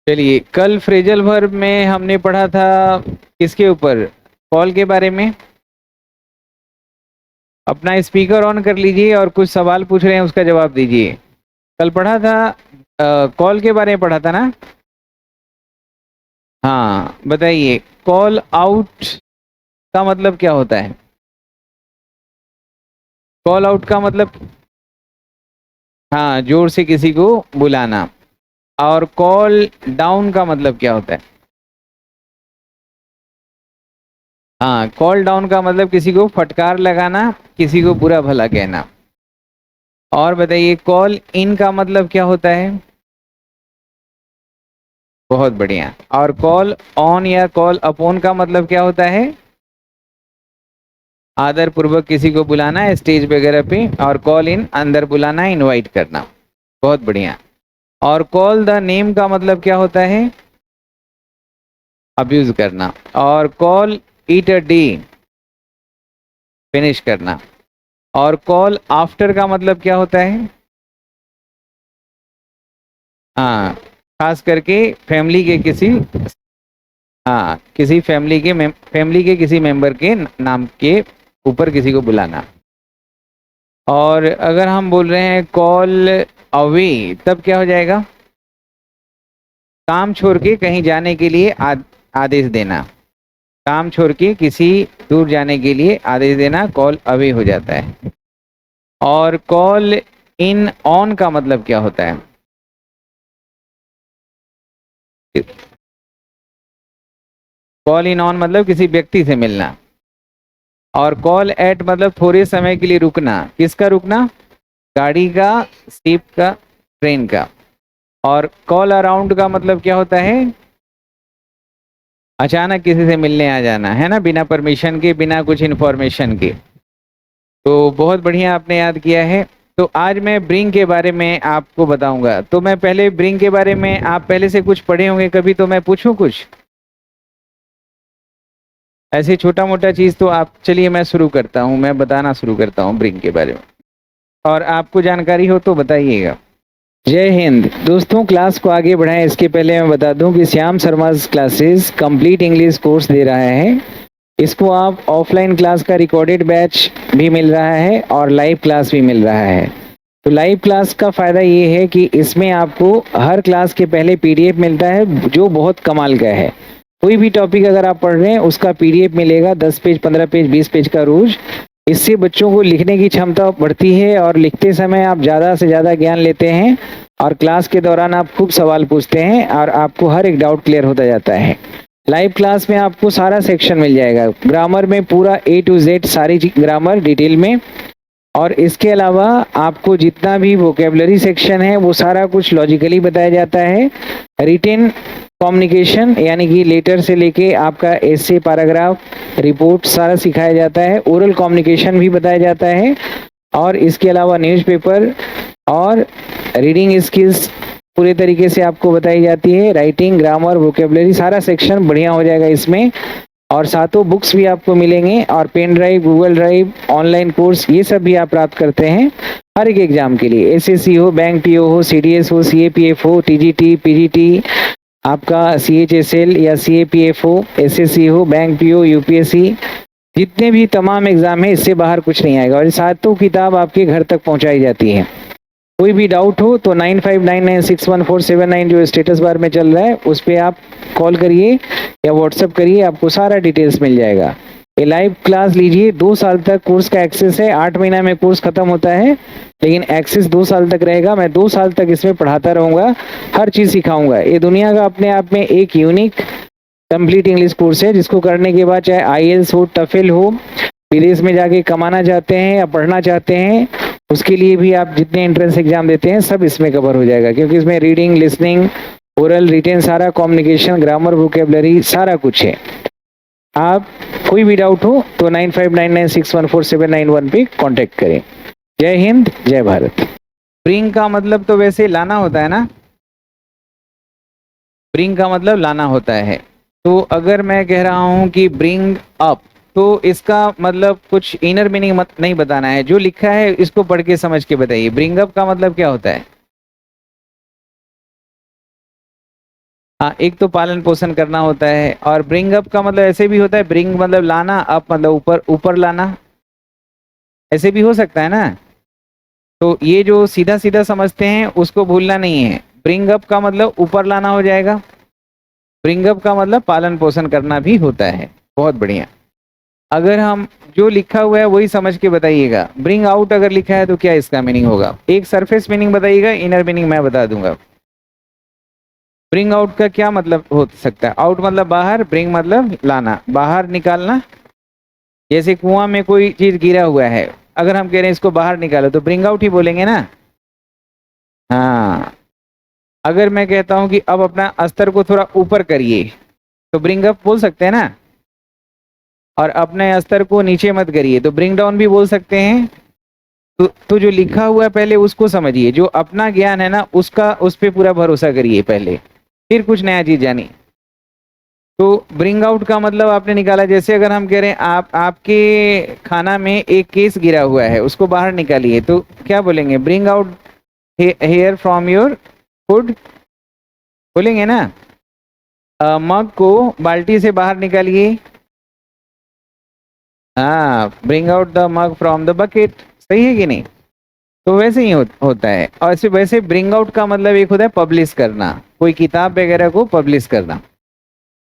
चलिए, कल phrasal verb में हमने पढ़ा था किसके ऊपर? कॉल के बारे में। अपना स्पीकर ऑन कर लीजिए और कुछ सवाल पूछ रहे हैं उसका जवाब दीजिए। कल पढ़ा था कॉल के बारे में पढ़ा था ना? हाँ, बताइए कॉल आउट का मतलब क्या होता है? कॉल आउट का मतलब, हाँ, जोर से किसी को बुलाना। और कॉल डाउन का मतलब क्या होता है? हाँ, कॉल डाउन का मतलब किसी को फटकार लगाना, किसी को बुरा भला कहना। और बताइए कॉल इन का मतलब क्या होता है? बहुत बढ़िया। और कॉल ऑन या कॉल अपॉन का मतलब क्या होता है? आदर पूर्वक किसी को बुलाना है स्टेज वगैरह पे। और कॉल इन, अंदर बुलाना, इनवाइट करना। बहुत बढ़िया। और कॉल द नेम का मतलब क्या होता है? अब्यूज करना। और call it a day, finish करना। और कॉल आफ्टर का मतलब क्या होता है? हाँ, खास करके फैमिली के किसी, हाँ, किसी फैमिली के किसी मेंबर के नाम के ऊपर किसी को बुलाना। और अगर हम बोल रहे हैं कॉल अवे, तब क्या हो जाएगा? काम छोड़ के कहीं जाने के लिए आदेश देना। काम छोड़ के किसी दूर जाने के लिए आदेश देना कॉल अवे हो जाता है। और कॉल इन ऑन का मतलब क्या होता है? कॉल इन ऑन मतलब किसी व्यक्ति से मिलना। और कॉल एट मतलब थोड़े समय के लिए रुकना। किसका रुकना? गाड़ी का, शिप का, ट्रेन का। और कॉल अराउंड का मतलब क्या होता है? अचानक किसी से मिलने आ जाना, है ना, बिना परमिशन के, बिना कुछ इन्फॉर्मेशन के। तो बहुत बढ़िया आपने याद किया है। तो आज मैं ब्रिंग के बारे में आपको बताऊंगा। तो मैं पहले ब्रिंग के बारे में, आप पहले से कुछ पढ़े होंगे कभी, तो मैं पूछूं कुछ ऐसे छोटा मोटा चीज? तो आप, चलिए मैं शुरू करता हूं, मैं बताना शुरू करता हूं ब्रिंग के बारे में। और आपको जानकारी हो तो बताइएगा। जय हिंद दोस्तों। क्लास को आगे बढ़ाएं इसके पहले मैं बता दूं कि Shyam Sharma classes complete English course दे रहा है। इसको आप ऑफलाइन क्लास का रिकॉर्डेड बैच भी मिल रहा है और लाइव क्लास भी मिल रहा है। तो लाइव क्लास का फायदा ये है कि इसमें आपको हर क्लास के पहले पीडीएफ मिलता है जो बहुत कमाल का है। कोई भी टॉपिक अगर आप पढ़ रहे हैं उसका पीडीएफ मिलेगा, 10 पेज, 15 पेज, 20 पेज का रोज। इससे बच्चों को लिखने की क्षमता बढ़ती है और लिखते समय आप ज़्यादा से ज़्यादा ज्ञान लेते हैं। और क्लास के दौरान आप खूब सवाल पूछते हैं और आपको हर एक डाउट क्लियर होता जाता है। लाइव क्लास में आपको सारा सेक्शन मिल जाएगा। ग्रामर में पूरा A to Z सारी ग्रामर डिटेल में। और इसके अलावा आपको जितना भी वोकेबलरी सेक्शन है वो सारा कुछ लॉजिकली बताया जाता है। रिटेन कम्युनिकेशन यानी कि लेटर से लेके आपका एसे, पैराग्राफ, रिपोर्ट सारा सिखाया जाता है। ओरल कम्युनिकेशन भी बताया जाता है। और इसके अलावा न्यूज़पेपर और रीडिंग स्किल्स पूरे तरीके से आपको बताई जाती है। राइटिंग, ग्रामर, वोकेबलरी सारा सेक्शन बढ़िया हो जाएगा इसमें। और सातों बुक्स भी आपको मिलेंगे और pen drive, Google drive, online course, ये सब भी आप प्राप्त करते हैं हर एक एग्जाम के लिए। एसएससी हो, बैंक पीओ हो, सीडीएस हो, सीएपीएफ हो, टीजीटी, पीजीटी, आपका सीएचएसएल या सीएपीएफ हो, एसएससी हो, बैंक पीओ, यूपीएससी, जितने भी तमाम एग्जाम है इससे बाहर कुछ नहीं आएगा। और ये सातों किताब आपके घर तक पहुंचाई जाती है। कोई भी डाउट हो तो 95996147 जो स्टेटस बार में चल रहा है उस पर आप कॉल करिए या व्हाट्सएप करिए, आपको सारा डिटेल्स मिल जाएगा। ये लाइव क्लास लीजिए, 2 साल तक कोर्स का एक्सेस है। 8 महीना में कोर्स खत्म होता है लेकिन एक्सेस 2 साल तक रहेगा। मैं 2 साल तक इसमें पढ़ाता रहूंगा, हर चीज सिखाऊंगा। ये दुनिया का अपने आप में एक यूनिक कंप्लीट इंग्लिश कोर्स है जिसको करने के बाद चाहे आईएलटीएस हो, टफेल हो, विदेश में जाके कमाना चाहते हैं या पढ़ना चाहते हैं, उसके लिए भी आप जितने एंट्रेंस एग्जाम देते हैं सब इसमें कवर हो जाएगा। क्योंकि इसमें रीडिंग, लिसनिंग, ओरल, रिटेन सारा, कम्युनिकेशन, ग्रामर, वोकेबलरी सारा कुछ है। आप कोई भी डाउट हो तो 9599614791 पे कांटेक्ट करें। जय हिंद, जय भारत। ब्रिंग का मतलब तो वैसे लाना होता है ना? ब्रिंग का मतलब लाना होता है। तो अगर मैं कह रहा हूं कि ब्रिंग अप, तो इसका मतलब कुछ इनर मीनिंग मत नहीं बताना है, जो लिखा है इसको पढ़ के समझ के बताइए। ब्रिंग अप का मतलब क्या होता है? हाँ, एक तो पालन पोषण करना होता है, और ब्रिंग अप का मतलब ऐसे भी होता है, ब्रिंग मतलब लाना, अप मतलब ऊपर ऊपर लाना, ऐसे भी हो सकता है ना। तो ये जो सीधा सीधा समझते हैं उसको भूलना नहीं है। ब्रिंग अप का मतलब ऊपर लाना हो जाएगा, ब्रिंग अप का मतलब पालन पोषण करना भी होता है। बहुत बढ़िया। अगर हम जो लिखा हुआ है वही समझ के बताइएगा। ब्रिंग आउट अगर लिखा है तो क्या इसका मीनिंग होगा? एक सरफेस मीनिंग बताइएगा, इनर मीनिंग मैं बता दूंगा। ब्रिंग आउट का क्या मतलब हो सकता है? आउट मतलब बाहर, ब्रिंग मतलब लाना, बाहर निकालना। जैसे कुआं में कोई चीज गिरा हुआ है, अगर हम कह रहे हैं इसको बाहर निकालो तो ब्रिंग आउट ही बोलेंगे ना। हाँ, अगर मैं कहता हूं कि अब अपना अस्तर को थोड़ा ऊपर करिए तो ब्रिंग अप बोल सकते हैं ना। और अपने अस्तर को नीचे मत करिए तो ब्रिंग डाउन भी बोल सकते हैं। तो जो लिखा हुआ है पहले उसको समझिए, जो अपना ज्ञान है ना उसका, उस पर पूरा भरोसा करिए पहले, फिर कुछ नया चीज जानिए। तो ब्रिंग आउट का मतलब आपने निकाला। जैसे अगर हम कह रहे हैं आपके खाना में एक केस गिरा हुआ है, उसको बाहर निकालिए, तो क्या बोलेंगे? Bring out here from your food बोलेंगे ना। मग को बाल्टी से बाहर निकालिए। हाँ, bring out the mug from the bucket. सही है कि नहीं? तो वैसे ही होता है। और वैसे ब्रिंग आउट का मतलब एक होता है पब्लिश करना, कोई किताब वगैरह को पब्लिश करना।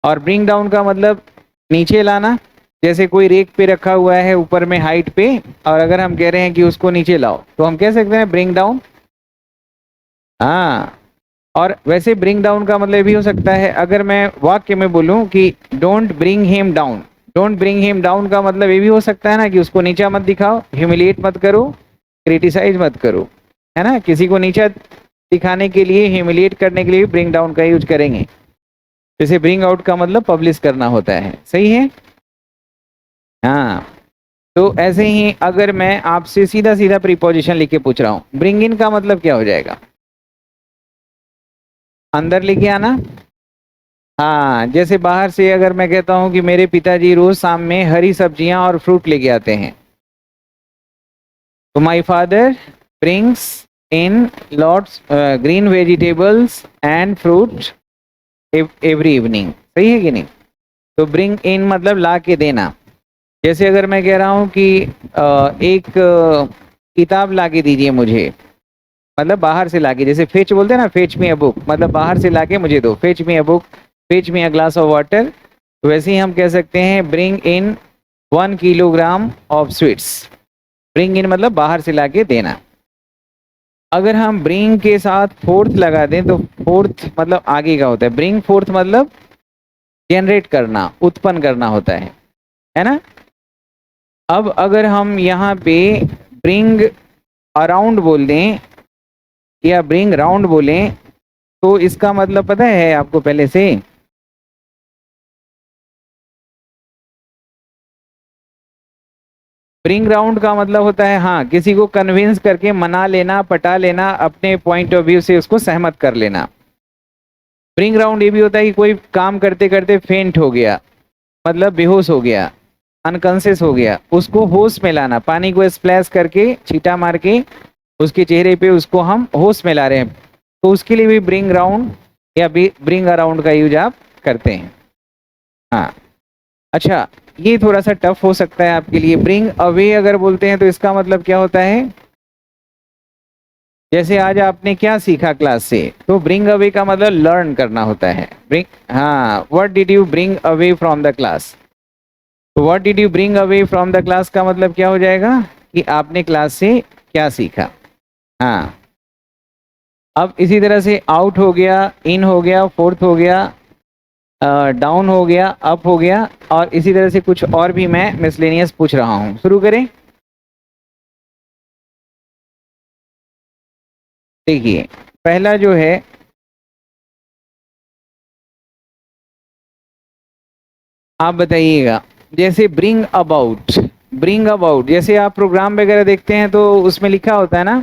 और ब्रिंग डाउन का मतलब नीचे लाना। जैसे कोई रेक पे रखा हुआ है ऊपर में हाइट पे, और अगर हम कह रहे हैं कि उसको नीचे लाओ तो हम कह सकते हैं ब्रिंग डाउन। हाँ, और वैसे ब्रिंग डाउन का मतलब भी हो सकता है, अगर मैं वाक्य में बोलूं कि don't bring him down. Don't bring him down का मतलब ये भी हो सकता है ना कि उसको नीचा मत दिखाओ, ह्यूमिलिएट मत करो, क्रिटिसाइज मत करो, है ना। किसी को नीचा दिखाने के लिए, ह्यूमिलिएट करने के लिए ब्रिंग डाउन का यूज करेंगे। जैसे ब्रिंग आउट का मतलब पब्लिश करना होता है। सही है। हाँ, तो ऐसे ही अगर मैं आपसे सीधा सीधा प्रीपोजिशन लिख के पूछ रहा हूं, ब्रिंग इन का मतलब क्या हो जाएगा? अंदर लेके आना। हाँ, जैसे बाहर से अगर मैं कहता हूं कि मेरे पिताजी रोज शाम में हरी सब्जियां और फ्रूट लेके आते हैं, तो my father brings in lots green vegetables and fruit every evening. सही है कि नहीं? तो ब्रिंग इन मतलब ला के देना। जैसे अगर मैं कह रहा हूं कि एक किताब ला के दीजिए मुझे, मतलब बाहर से लाके, जैसे फेच बोलते हैं ना, फेच मी अ बुक, मतलब बाहर से लाके मुझे दो, fetch me a book, fetch me a glass of water. तो वैसे ही हम कह सकते हैं bring in 1 kilogram of sweets. Bring in मतलब बाहर से लाके देना। अगर हम ब्रिंग के साथ फोर्थ लगा दें तो फोर्थ मतलब आगे का होता है। ब्रिंग फोर्थ मतलब जनरेट करना, उत्पन्न करना होता है ना। अब अगर हम यहाँ पे ब्रिंग अराउंड बोल दें या ब्रिंग राउंड बोलें तो इसका मतलब पता है आपको पहले से? ब्रिंग राउंड का मतलब होता है, हाँ, किसी को कन्विंस करके मना लेना, पटा लेना, अपने पॉइंट ऑफ व्यू से उसको सहमत कर लेना। ब्रिंग राउंड ये भी होता है कि कोई काम करते करते फेंट हो गया, मतलब बेहोश हो गया, अनकॉन्शियस हो गया, उसको होश में लाना, पानी को स्प्लैश करके, छींटा मार के उसके चेहरे पे उसको हम होश में ला रहे हैं, तो उसके लिए भी ब्रिंग राउंड या ब्रिंग अराउंड का यूज आप करते हैं। हाँ, अच्छा, ये थोड़ा सा टफ हो सकता है आपके लिए। ब्रिंग अवे अगर बोलते हैं तो इसका मतलब क्या होता है? जैसे आज आपने क्या सीखा क्लास से, तो ब्रिंग अवे का मतलब लर्न करना होता है। ब्रिंग, हाँ, what did you bring away from the class. तो what did you bring away from the class का मतलब क्या हो जाएगा कि आपने क्लास से क्या सीखा। हाँ, अब इसी तरह से आउट हो गया, इन हो गया, फोर्थ हो गया, डाउन हो गया, अप हो गया, और इसी तरह से कुछ और भी मैं मिसलेनियस पूछ रहा हूं। शुरू करें। देखिए, पहला जो है, आप बताइएगा। जैसे ब्रिंग अबाउट, ब्रिंग अबाउट, जैसे आप प्रोग्राम वगैरह देखते हैं तो उसमें लिखा होता है ना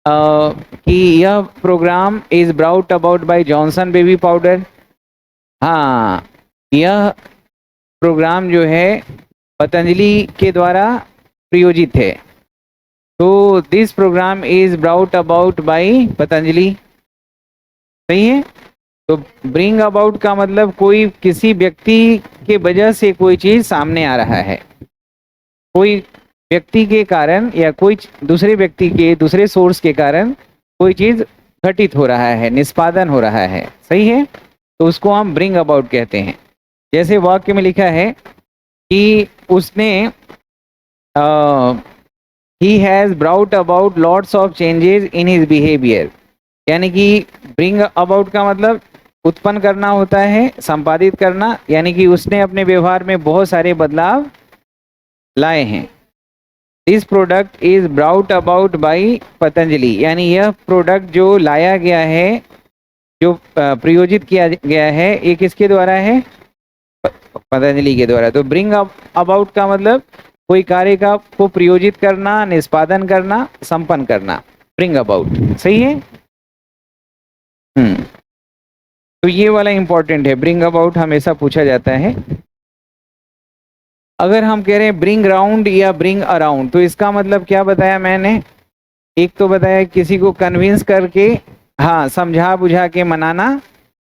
कि यह program is brought about by Johnson baby powder. हाँ, यह प्रोग्राम जो है पतंजलि के द्वारा प्रायोजित है, तो this program is brought about by Patanjali. सही है। तो ब्रिंग अबाउट का मतलब कोई किसी व्यक्ति के वजह से कोई चीज सामने आ रहा है, कोई व्यक्ति के कारण या कोई दूसरे व्यक्ति के दूसरे सोर्स के कारण कोई चीज घटित हो रहा है, निष्पादन हो रहा है, सही है, तो उसको हम ब्रिंग अबाउट कहते हैं। जैसे वाक्य में लिखा है कि उसने he has brought about lots of changes in his behaviour, यानी कि ब्रिंग अबाउट का मतलब उत्पन्न करना होता है, संपादित करना, यानी कि उसने अपने व्यवहार में बहुत सारे बदलाव लाए हैं। This product is brought about by Patanjali, यानी यह प्रोडक्ट जो लाया गया है, जो प्रयोजित किया गया है, ये किसके द्वारा है? पतंजलि के द्वारा। तो ब्रिंग अबाउट का मतलब कोई कार्य का को प्रयोजित करना, निष्पादन करना, संपन्न करना, ब्रिंग अबाउट, सही है। तो ये वाला इंपॉर्टेंट है, ब्रिंग अबाउट हमेशा पूछा जाता है। अगर हम कह रहे हैं ब्रिंग राउंड या ब्रिंग अराउंड, तो इसका मतलब क्या बताया मैंने? एक तो बताया किसी को कन्विंस करके, हाँ, समझा बुझा के मनाना,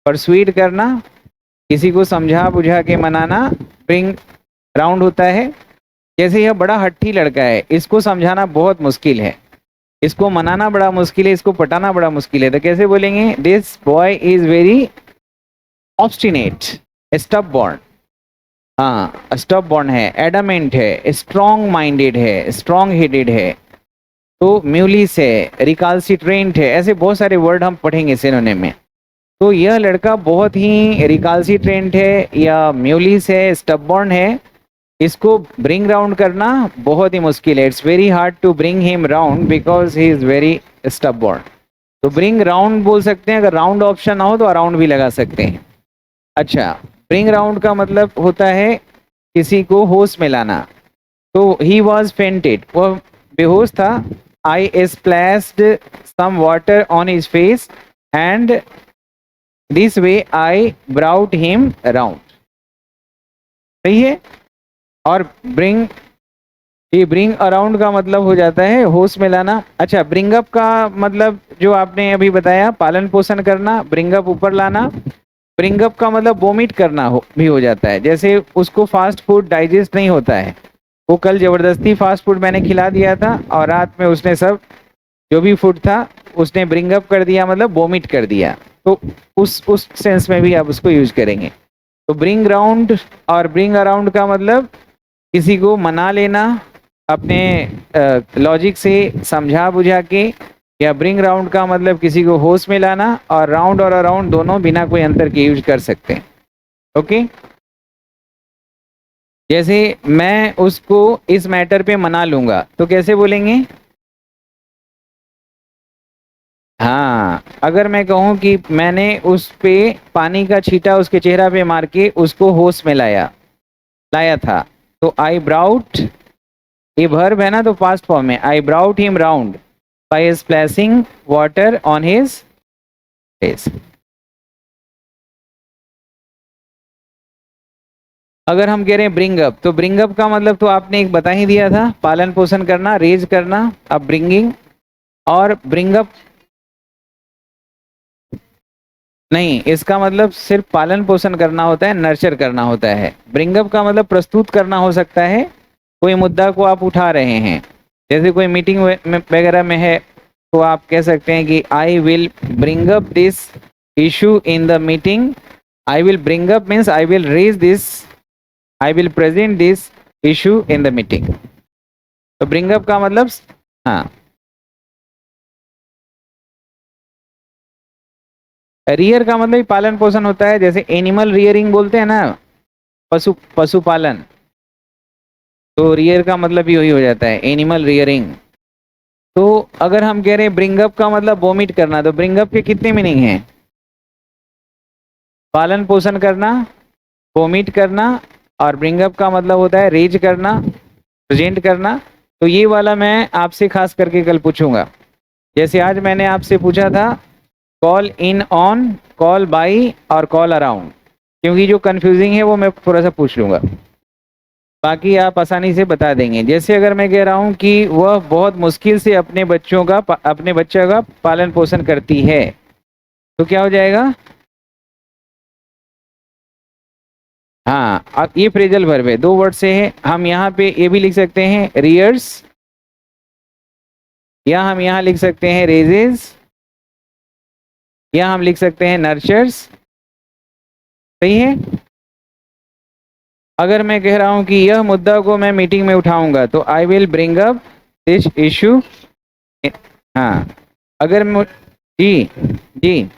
परsuade करना, किसी को समझा बुझा के मनाना ब्रिंग राउंड होता है। जैसे यह बड़ा हट्टी लड़का है, इसको समझाना बहुत मुश्किल है, इसको मनाना बड़ा मुश्किल है, इसको पटाना बड़ा मुश्किल है, तो कैसे बोलेंगे? This boy is very obstinate, stubborn. हाँ, स्टबबॉर्न है, एडामेंट है, स्ट्रॉन्ग माइंडेड है, स्ट्रॉन्ग हेडेड है, तो म्यूलिस है, रिकाल्सिट्रेंट है, ऐसे बहुत सारे वर्ड हम पढ़ेंगे सिनोनिम में। तो यह लड़का बहुत ही रिकाल्सिट्रेंट है या म्यूलिस है, स्टबबॉर्न है, इसको ब्रिंग राउंड करना बहुत ही मुश्किल है। It's very hard to bring him round because he is very stubborn. तो ब्रिंग राउंड बोल सकते हैं, अगर राउंड ऑप्शन ना हो तो अराउंड भी लगा सकते हैं। अच्छा, ब्रिंग राउंड का मतलब होता है किसी को होश में लाना। तो ही वॉज फेंटेड, वह बेहोश था। I splashed some water on his face and this way I brought him round, सही है। और ब्रिंग, ये ब्रिंग अराउंड का मतलब हो जाता है होश में लाना। अच्छा, ब्रिंग अप का मतलब जो आपने अभी बताया, पालन पोषण करना, ब्रिंग अप ऊपर लाना। ब्रिंग अप का मतलब वोमिट करना भी हो जाता है, जैसे उसको फास्ट फूड डाइजेस्ट नहीं होता है, वो कल जबरदस्ती फास्ट फूड मैंने खिला दिया था और रात में उसने सब जो भी फूड था उसने ब्रिंग अप कर दिया, मतलब वोमिट कर दिया, तो उस सेंस में भी आप उसको यूज करेंगे। तो ब्रिंग राउंड और ब्रिंग अराउंड का मतलब किसी को मना लेना अपने लॉजिक से, समझा बुझा के, या ब्रिंग राउंड का मतलब किसी को होश में लाना, और राउंड और अराउंड दोनों बिना कोई अंतर के यूज कर सकते हैं। ओके, जैसे मैं उसको इस मैटर पे मना लूंगा, तो कैसे बोलेंगे? हाँ, अगर मैं कहूं कि मैंने उस पे पानी का छींटा उसके चेहरा पे मार के उसको होश में लाया था, तो आई ब्राउट, ये वर्ब है ना, तो पास्ट फॉर्म में, I brought him round by splashing water on his face. अगर हम कह रहे हैं ब्रिंग अप, तो ब्रिंग अप का मतलब तो आपने एक बता ही दिया था, पालन पोषण करना, रेज करना, अब ब्रिंगिंग। और ब्रिंग अप नहीं, इसका मतलब सिर्फ पालन पोषण करना होता है, नर्चर करना होता है। ब्रिंग अप का मतलब प्रस्तुत करना हो सकता है, कोई मुद्दा को आप उठा रहे हैं, जैसे कोई मीटिंग वगैरह में है, तो आप कह सकते हैं कि I will bring up this issue in the meeting. I will bring up means I will raise this, I will present this issue in the meeting. तो ब्रिंग अप का मतलब, हाँ, रियर का मतलब पालन पोषण होता है, जैसे एनिमल रियरिंग बोलते हैं ना, पशुपालन, तो रियर का मतलब भी वही हो जाता है, एनिमल रियरिंग। तो अगर हम कह रहे हैं ब्रिंग अप का मतलब वोमिट करना, तो ब्रिंग अप के कितने मीनिंग हैं? पालन पोषण करना, वोमिट करना, और ब्रिंग अप का मतलब होता है रेज करना, प्रेजेंट करना। तो ये वाला मैं आपसे खास करके कल पूछूंगा। जैसे आज मैंने आपसे पूछा था call in on, call by और कॉल अराउंड, क्योंकि जो कंफ्यूजिंग है वो मैं थोड़ा सा पूछ लूंगा, बाकी आप आसानी से बता देंगे। जैसे अगर मैं कह रहा हूं कि वह बहुत मुश्किल से अपने बच्चे का पालन पोषण करती है, तो क्या हो जाएगा? हाँ, अब ये फ्रेजल वर्ब है, दो वर्ड से है। हम यहाँ पे ये भी लिख सकते हैं रियर्स, या हम यहाँ लिख सकते हैं रेजेस, या हम लिख सकते हैं नर्चर्स। सही है। अगर मैं कह रहा हूं कि यह मुद्दा को मैं मीटिंग में उठाऊंगा तो I will bring up this issue. हाँ, अगर जी जी,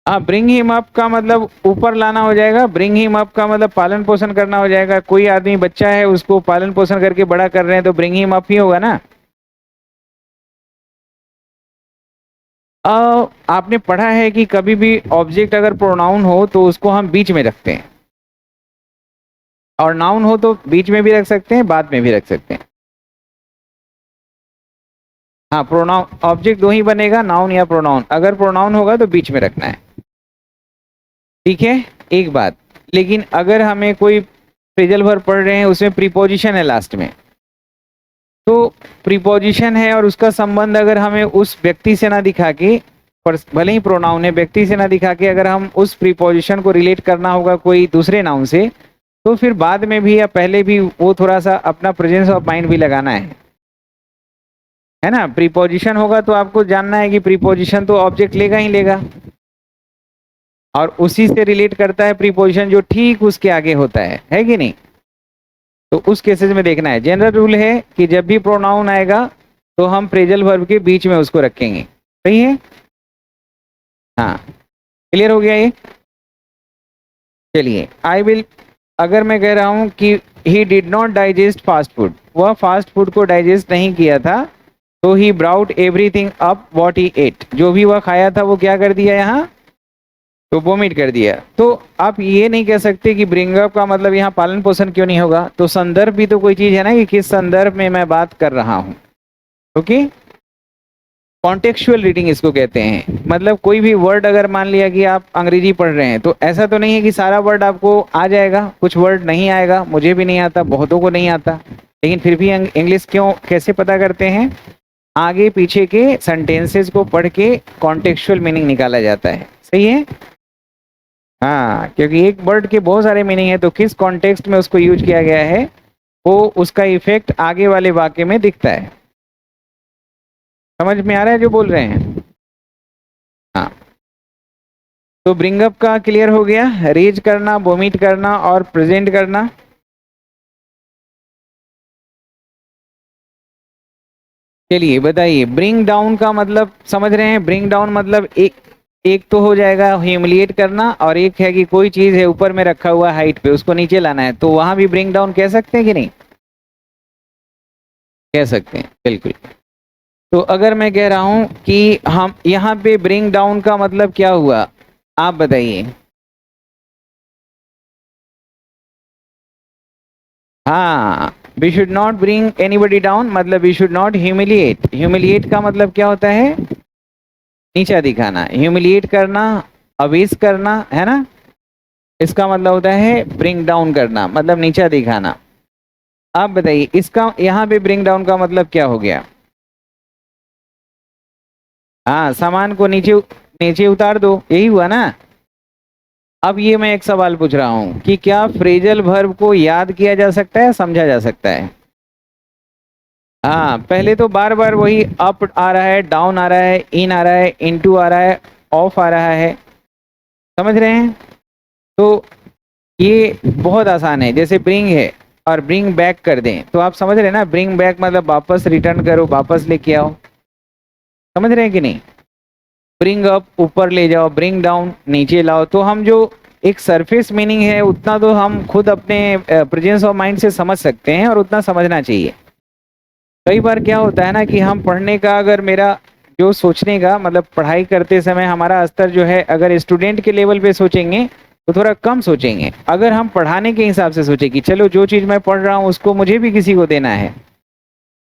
हाँ, ब्रिंग हिम अप का मतलब ऊपर लाना हो जाएगा। ब्रिंग हिम अप का मतलब पालन पोषण करना हो जाएगा। कोई आदमी बच्चा है, उसको पालन पोषण करके बड़ा कर रहे हैं, तो ब्रिंग हिम अप ही होगा ना। आपने पढ़ा है कि कभी भी ऑब्जेक्ट अगर प्रोनाउन हो तो उसको हम बीच में रखते हैं, और नाउन हो तो बीच में भी रख सकते हैं, बाद में भी रख सकते हैं। हाँ, प्रोनाउन ऑब्जेक्ट दो ही बनेगा, नाउन या प्रोनाउन। अगर प्रोनाउन होगा तो बीच में रखना है। ठीक है, एक बात। लेकिन अगर हमें कोई फ्रेजल वर्ब पढ़ रहे हैं, उसमें प्रीपोजिशन है लास्ट में, तो प्रीपोजिशन है और उसका संबंध अगर हमें उस व्यक्ति से ना दिखा के, भले ही प्रोनाउन है, व्यक्ति से ना दिखा के अगर हम उस प्रीपोजिशन को रिलेट करना होगा कोई दूसरे नाउन से, तो फिर बाद में भी या पहले भी वो थोड़ा सा अपना प्रेजेंस ऑफ माइंड भी लगाना है ना। प्रीपोजिशन होगा तो आपको जानना है कि प्रीपोजिशन तो ऑब्जेक्ट लेगा ही लेगा, और उसी से रिलेट करता है प्रीपोजिशन जो ठीक उसके आगे होता है कि नहीं। तो उस केसेस में देखना है। जनरल रूल है कि जब भी प्रोनाउन आएगा तो हम फ्रेजल वर्ब के बीच में उसको रखेंगे। सही है। हाँ, क्लियर हो गया ये। चलिए, आई विल, अगर मैं कह रहा हूं कि he did not digest fast food, वह फास्ट फूड को डाइजेस्ट नहीं किया था, तो he brought everything up what he ate, जो भी वह खाया था वो क्या कर दिया यहाँ, तो वोमिट कर दिया। तो आप ये नहीं कह सकते कि ब्रिंग अप का मतलब यहाँ पालन पोषण क्यों नहीं होगा। तो संदर्भ भी तो कोई चीज है ना, कि किस संदर्भ में मैं बात कर रहा हूँ। ओके, कॉन्टेक्चुअल रीडिंग इसको कहते हैं। मतलब कोई भी वर्ड अगर मान लिया कि आप अंग्रेजी पढ़ रहे हैं, तो ऐसा तो नहीं है कि सारा वर्ड आपको आ जाएगा, कुछ वर्ड नहीं आएगा। मुझे भी नहीं आता, बहुतों को नहीं आता, लेकिन फिर भी इंग्लिश क्यों, कैसे पता करते हैं, आगे पीछे के सेंटेंसेस को पढ़ के कॉन्टेक्चुअल मीनिंग निकाला जाता है। सही है। हाँ, क्योंकि एक वर्ड के बहुत सारे मीनिंग है, तो किस कॉन्टेक्स्ट में उसको यूज किया गया है वो उसका इफेक्ट आगे वाले वाक्य में दिखता है। समझ में आ रहा है जो बोल रहे हैं। हाँ, तो ब्रिंगअप का क्लियर हो गया। रेज करना, वोमिट करना और प्रेजेंट करना। चलिए बताइए, ब्रिंग डाउन का मतलब समझ रहे हैं। ब्रिंग डाउन मतलब एक एक तो हो जाएगा ह्यूमिलिएट करना, और एक है कि कोई चीज है ऊपर में रखा हुआ हाइट पे, उसको नीचे लाना है, तो वहां भी ब्रिंग डाउन कह सकते हैं कि नहीं, कह सकते हैं, बिल्कुल। तो अगर मैं कह रहा हूं कि हम यहाँ पे ब्रिंग डाउन का मतलब क्या हुआ, आप बताइए। हाँ, we should not bring anybody down, मतलब we should not humiliate. Humiliate का मतलब क्या होता है, नीचा दिखाना। ह्यूमिलिएट करना, अवेस करना, है ना, इसका मतलब होता है ब्रिंग डाउन करना, मतलब नीचा दिखाना। आप बताइए, इसका यहाँ पे ब्रिंग डाउन का मतलब क्या हो गया। हाँ, सामान को नीचे नीचे उतार दो, यही हुआ ना। अब ये मैं एक सवाल पूछ रहा हूं कि क्या फ्रेजल वर्ब को याद किया जा सकता है, समझा जा सकता है। हाँ, पहले तो बार बार वही अप आ रहा है, डाउन आ रहा है, इन आ रहा है, इनटू आ रहा है, ऑफ आ रहा है। समझ रहे हैं। तो ये बहुत आसान है। जैसे ब्रिंग है और ब्रिंग बैक कर दें, तो आप समझ रहे हैं ना। ब्रिंग बैक मतलब वापस रिटर्न करो, वापस लेके आओ। समझ रहे हैं कि नहीं। ब्रिंग अप ऊपर ले जाओ, ब्रिंग डाउन नीचे लाओ। तो हम जो एक सरफेस मीनिंग है उतना तो हम खुद अपने प्रेजेंस ऑफ माइंड से समझ सकते हैं, और उतना समझना चाहिए। कई बार क्या होता है ना कि हम पढ़ने का, अगर मेरा जो सोचने का मतलब पढ़ाई करते समय हमारा स्तर जो है, अगर स्टूडेंट के लेवल पे सोचेंगे तो थोड़ा कम सोचेंगे। अगर हम पढ़ाने के हिसाब से सोचे कि चलो जो चीज़ मैं पढ़ रहा हूँ उसको मुझे भी किसी को देना है,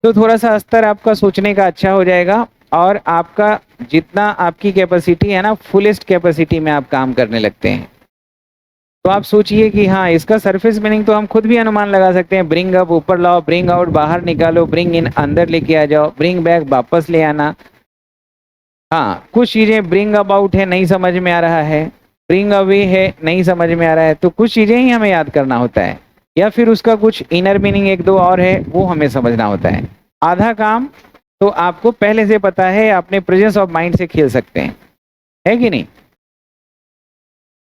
तो थोड़ा सा स्तर आपका सोचने का अच्छा हो जाएगा, और आपका जितना आपकी कैपेसिटी है ना, फुलेस्ट कैपेसिटी में आप काम करने लगते हैं। तो आप सोचिए कि हाँ, इसका सरफेस मीनिंग तो हम खुद भी अनुमान लगा सकते हैं। ब्रिंग अप ऊपर लाओ, ब्रिंग आउट बाहर निकालो, ब्रिंग इन अंदर लेके आ जाओ, ब्रिंग बैक वापस ले आना। हाँ, कुछ चीजें ब्रिंग अबाउट है, नहीं समझ में आ रहा है, ब्रिंग अवे है, नहीं समझ में आ रहा है, तो कुछ चीजें ही हमें याद करना होता है, या फिर उसका कुछ इनर मीनिंग एक दो और है, वो हमें समझना होता है। आधा काम तो आपको पहले से पता है, अपने प्रेजेंस ऑफ माइंड से खेल सकते हैं, है कि नहीं?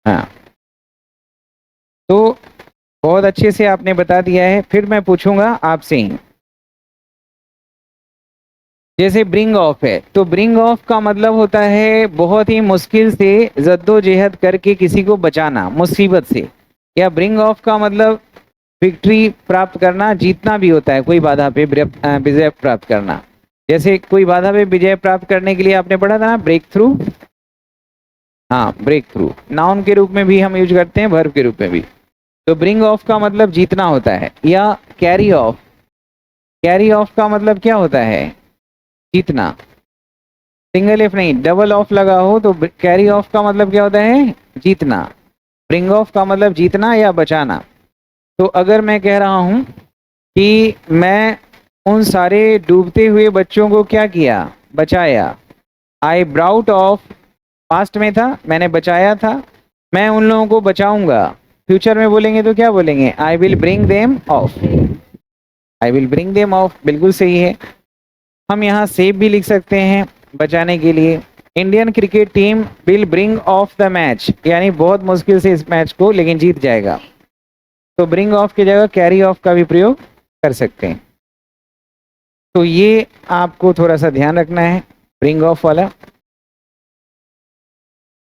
हाँ, तो बहुत अच्छे से आपने बता दिया है। फिर मैं पूछूंगा आपसे ही, जैसे ब्रिंग ऑफ है, तो ब्रिंग ऑफ का मतलब होता है बहुत ही मुश्किल से जद्दोजहद करके किसी को बचाना मुसीबत से। या ब्रिंग ऑफ का मतलब विक्ट्री प्राप्त करना, जीतना भी होता है, कोई बाधा पे विजय प्राप्त करना। जैसे कोई बाधा पे विजय प्राप्त करने के लिए आपने पढ़ा था ना, ब्रेक थ्रू। हाँ, ब्रेक थ्रू नाउन के रूप में भी हम यूज करते हैं, वर्ब के रूप में भी। तो ब्रिंग ऑफ का मतलब जीतना होता है। या कैरी ऑफ, कैरी ऑफ का मतलब क्या होता है? जीतना। सिंगल एफ नहीं, डबल ऑफ लगा हो तो कैरी ऑफ का मतलब क्या होता है? जीतना। ब्रिंग ऑफ का मतलब जीतना या बचाना। तो अगर मैं कह रहा हूं कि मैं उन सारे डूबते हुए बच्चों को क्या किया? बचाया। आई ब्राउट ऑफ, पास्ट में था, मैंने बचाया था, मैं उन लोगों को बचाऊंगा। फ्यूचर में बोलेंगे तो क्या बोलेंगे? आई will bring them of, I will bring them of, बिल्कुल सही है। हम यहाँ सेव भी लिख सकते हैं बचाने के लिए। Indian cricket team will bring of the match, यानी बहुत मुश्किल से इस मैच को लेकिन जीत जाएगा। तो ब्रिंग ऑफ की जगह कैरी ऑफ का भी प्रयोग कर सकते हैं। तो ये आपको थोड़ा सा ध्यान रखना है, ब्रिंग ऑफ वाला।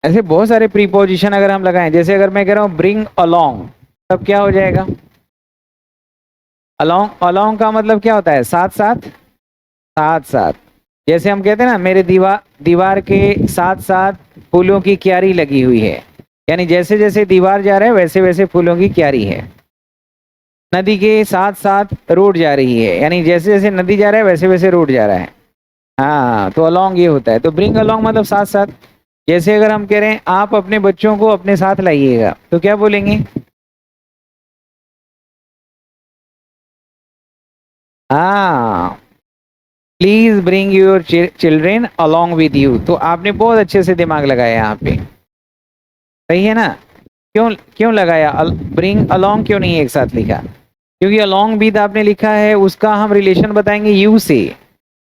ऐसे बहुत सारे प्रीपोजिशन अगर हम लगाएं, जैसे अगर मैं कह रहा हूँ ब्रिंग अलोंग, तब क्या हो जाएगा? अलोंग, अलोंग का मतलब क्या होता है? साथ साथ, साथ साथ। जैसे हम कहते हैं ना, मेरे दीवार दीवार के साथ साथ फूलों की क्यारी लगी हुई है, यानी जैसे जैसे दीवार जा रहा है वैसे वैसे फूलों की क्यारी है। नदी के साथ साथ रोड जा रही है, यानी जैसे जैसे नदी जा रहा है वैसे वैसे रोड जा रहा है। हाँ, तो अलोंग ये होता है। तो ब्रिंग अलोंग मतलब साथ साथ। जैसे अगर हम कह रहे हैं आप अपने बच्चों को अपने साथ लाइएगा, तो क्या बोलेंगे? हाँ, please bring your children along with you. तो आपने बहुत अच्छे से दिमाग लगाया यहाँ पे, सही है ना? क्यों क्यों लगाया? ब्रिंग अलोंग क्यों नहीं एक साथ लिखा? क्योंकि अलोंग विद आपने लिखा है, उसका हम रिलेशन बताएंगे यू से।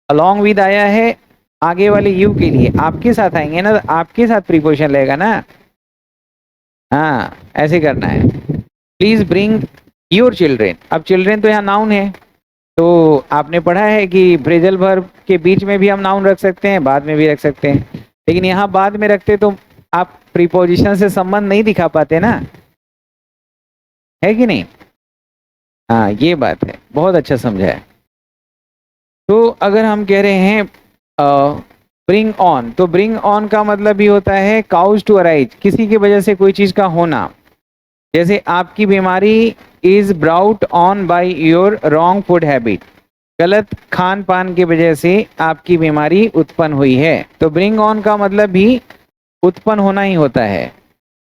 अलोंग विद आया है आगे वाले यू के लिए, आपके साथ आएंगे ना, आपके साथ प्रीपोजिशन लगेगा ना। हाँ, ऐसे करना है। Please bring your children. अब चिल्ड्रेन तो यहाँ नाउन है, तो आपने पढ़ा है कि फ्रेजल वर्ब के बीच में भी हम नाउन रख सकते हैं, बाद में भी रख सकते हैं, लेकिन यहाँ बाद में रखते तो आप प्रीपोजिशन से संबंध नहीं दिखा पाते ना, है कि नहीं? हाँ, ये बात है, बहुत अच्छा समझा है। तो अगर हम कह रहे हैं ब्रिंग ऑन, तो ब्रिंग ऑन का मतलब भी होता है काउज टू अराइज, किसी की वजह से कोई चीज का होना। जैसे आपकी बीमारी is brought on by your wrong food habit, गलत खान पान की वजह से आपकी बीमारी उत्पन्न हुई है। तो ब्रिंग ऑन का मतलब भी उत्पन्न होना ही होता है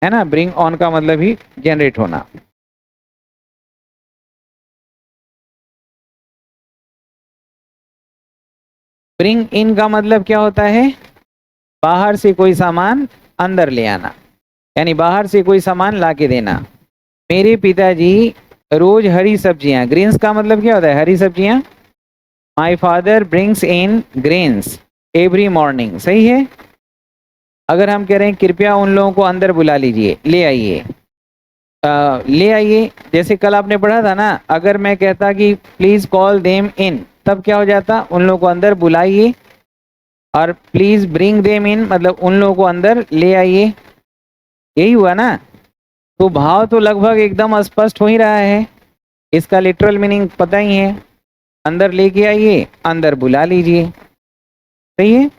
ना? ब्रिंग ऑन का मतलब ही जनरेट होना। ब्रिंग इन का मतलब क्या होता है? बाहर से कोई सामान अंदर ले आना, यानी बाहर से कोई सामान ला के देना। मेरे पिताजी रोज हरी सब्जियां, ग्रीन्स का मतलब क्या होता है? हरी सब्जियां। My father brings in grains every morning, सही है। अगर हम कह रहे हैं कृपया उन लोगों को अंदर बुला लीजिए, ले आइए, ले आइए। जैसे कल आपने पढ़ा था ना, अगर मैं कहता कि प्लीज कॉल देम इन, तब क्या हो जाता? उन लोगों को अंदर बुलाइए। और प्लीज ब्रिंग देम इन मतलब उन लोगों को अंदर ले आइए, यही हुआ ना? तो भाव तो लगभग एकदम स्पष्ट हो ही रहा है, इसका लिटरल मीनिंग पता ही है, अंदर लेके आइए, अंदर बुला लीजिए, सही है।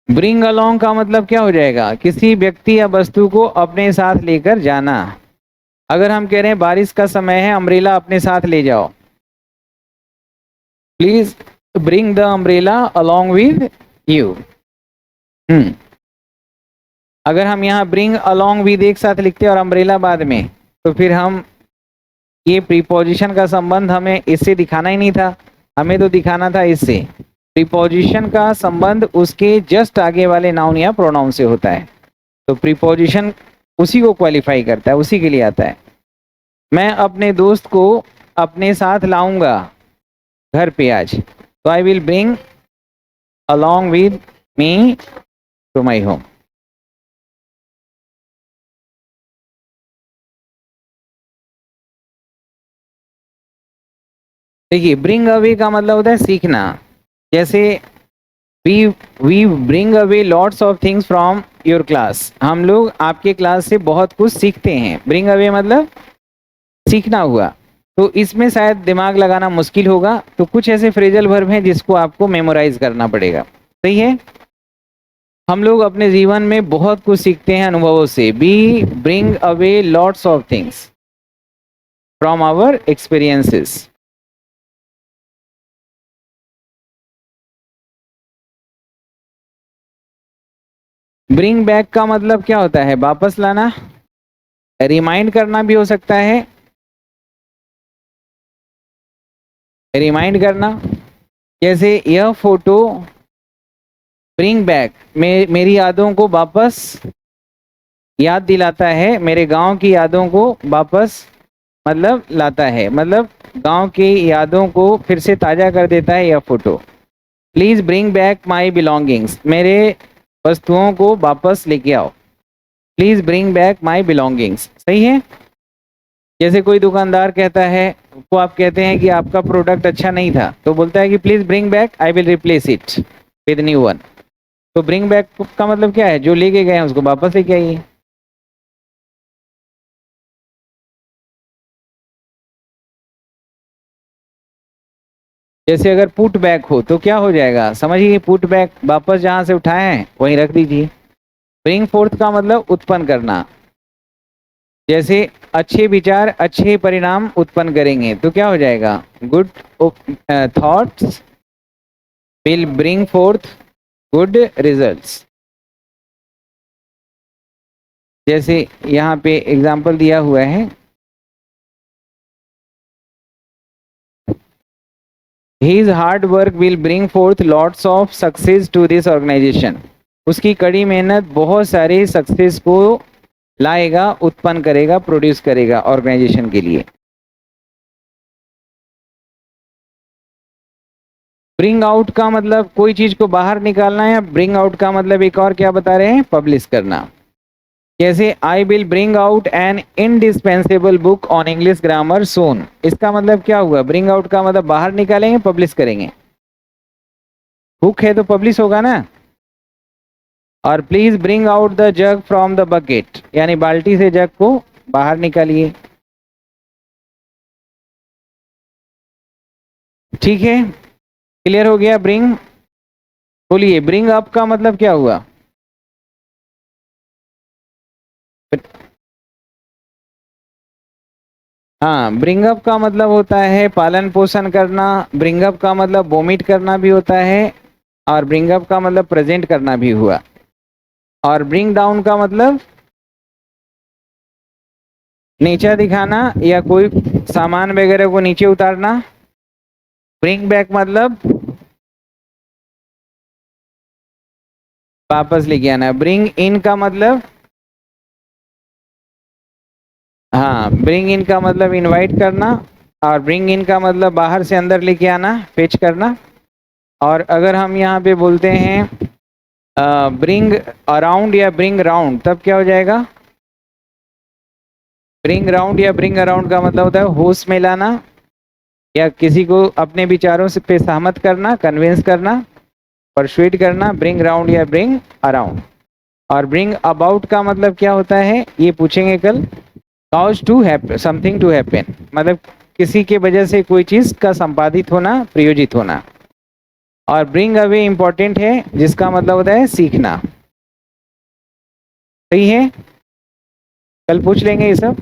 ब्रिंग अलोंग का मतलब क्या हो जाएगा? किसी व्यक्ति या वस्तु को अपने साथ लेकर जाना। अगर हम कह रहे हैं बारिश का समय है, अम्ब्रेला अपने साथ ले जाओ, please bring the umbrella along with you. अगर हम यहाँ ब्रिंग अलोंग विद एक साथ लिखते और अम्ब्रेला बाद में, तो फिर हम ये प्रीपोजिशन का संबंध हमें इससे दिखाना ही नहीं था, हमें तो दिखाना था इससे। प्रीपोजिशन का संबंध उसके जस्ट आगे वाले नाउन या प्रोनाउन से होता है, तो प्रीपोजिशन उसी को क्वालिफाई करता है, उसी के लिए आता है। मैं अपने दोस्त को अपने साथ लाऊंगा घर पे आज, तो I will bring along with me to my home। देखिए ब्रिंग अवे का मतलब होता है सीखना। जैसे we we bring away lots of things from your class, हम लोग आपके क्लास से बहुत कुछ सीखते हैं। ब्रिंग अवे मतलब सीखना हुआ, तो इसमें शायद दिमाग लगाना मुश्किल होगा, तो कुछ ऐसे फ्रेजल वर्ब हैं जिसको आपको मेमोराइज करना पड़ेगा। सही है। हम लोग अपने जीवन में बहुत कुछ सीखते हैं अनुभवों से। We bring away lots of things from our experiences. Bring back का मतलब क्या होता है? वापस लाना, रिमाइंड करना भी हो सकता है, रिमाइंड करना। जैसे यह फोटो ब्रिंग बैक मेरी यादों को वापस याद दिलाता है, मेरे गांव की यादों को वापस मतलब लाता है, मतलब गांव की यादों को फिर से ताज़ा कर देता है यह photo. Please bring back my belongings, मेरे वस्तुओं को वापस लेके आओ। Please bring back my belongings. सही है। जैसे कोई दुकानदार कहता है, को आप कहते हैं कि आपका प्रोडक्ट अच्छा नहीं था, तो बोलता है कि please bring back, I will replace it with new one. तो ब्रिंग बैक का मतलब क्या है? जो लेके गए हैं उसको वापस लेके आइए। जैसे अगर पुट बैक हो तो क्या हो जाएगा? समझिए, पुट बैक वापस जहां से उठाए हैं वहीं रख दीजिए। ब्रिंग फोर्थ का मतलब उत्पन्न करना। जैसे अच्छे विचार अच्छे परिणाम उत्पन्न करेंगे, तो क्या हो जाएगा? Good thoughts will bring fourth good results. जैसे यहाँ पे एग्जाम्पल दिया हुआ है, His hard work will bring forth lots of success to this organization। उसकी कड़ी मेहनत बहुत सारे सक्सेस को लाएगा, उत्पन्न करेगा, प्रोड्यूस करेगा ऑर्गेनाइजेशन के लिए। ब्रिंग आउट का मतलब कोई चीज को बाहर निकालना है। ब्रिंग आउट का मतलब एक और क्या बता रहे हैं? पब्लिश करना। जैसे I will bring out an indispensable book on English grammar soon, इसका मतलब क्या हुआ? ब्रिंग आउट का मतलब बाहर निकालेंगे, पब्लिश करेंगे। बुक है तो पब्लिश होगा ना। और please bring out the jug from the bucket, यानी बाल्टी से जग को बाहर निकालिए। ठीक है, क्लियर हो गया ब्रिंग? बोलिए ब्रिंग अप का मतलब क्या हुआ? हाँ, ब्रिंग अप का मतलब होता है पालन पोषण करना। ब्रिंग अप का मतलब वोमिट करना भी होता है, और ब्रिंग अप का मतलब प्रेजेंट करना भी हुआ। और ब्रिंग डाउन का मतलब नीचा दिखाना या कोई सामान वगैरह को नीचे उतारना। ब्रिंग बैक मतलब वापस लेके आना। ब्रिंग इन का मतलब, हाँ, ब्रिंग इन का मतलब इनवाइट करना, और ब्रिंग इन का मतलब बाहर से अंदर लेके आना, फेच करना। और अगर हम यहाँ पे बोलते हैं ब्रिंग अराउंड या ब्रिंग राउंड, तब क्या हो जाएगा? ब्रिंग राउंड या ब्रिंग अराउंड का मतलब होता है होश में लाना, या किसी को अपने विचारों से पे सहमत करना, कन्विंस करना, परsuade करना। ब्रिंग राउंड या ब्रिंग अराउंड। और ब्रिंग अबाउट का मतलब क्या होता है, ये पूछेंगे कल। Cause to happen, something to happen, मतलब किसी के वजह से कोई चीज का संपादित होना, प्रयोजित होना। और ब्रिंग अवे इंपॉर्टेंट है, जिसका मतलब होता है सीखना। सही है, कल पूछ लेंगे ये सब।